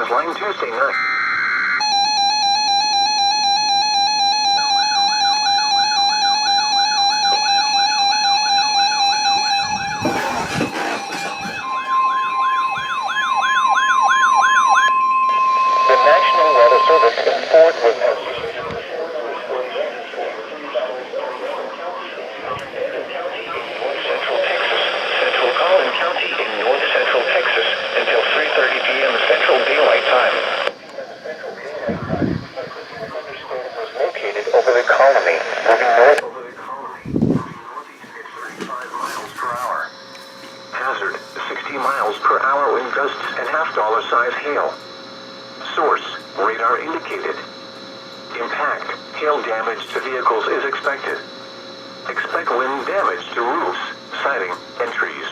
line Tuesday night. The National Weather Service informed witness. Central Texas, Central Collin County in north central Texas until 3:30 p.m. Central Daylight Time. Thunderstorm was located over the colony, moving north. Hazard, 60 miles per hour wind gusts and half-dollar size hail. Source, radar indicated. Impact, hail damage to vehicles is expected. Expect wind damage to roofs, siding, and trees.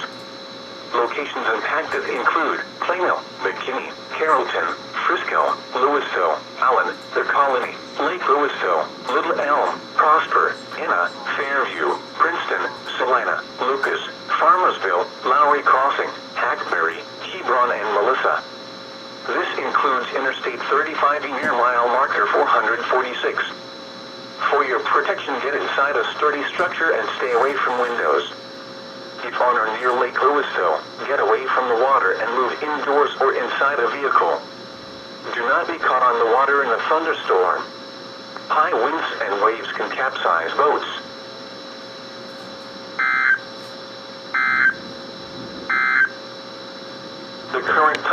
Locations impacted include Plano, McKinney, Carrollton, Frisco, Louisville, Allen, The Colony, Lake Louisville, Little Elm, Prosper, Anna, Fairview, Princeton, Salina, Lucas, Farmersville, Lowry Crossing, Hackberry, Hebron, and Melissa. This includes Interstate 35 near mile marker 446. For your protection, get inside a sturdy structure and stay away from windows. If on or near Lake Louisville, get away from the water and move indoors or inside a vehicle. Do not be caught on the water in a thunderstorm. High winds and waves can capsize boats. The current time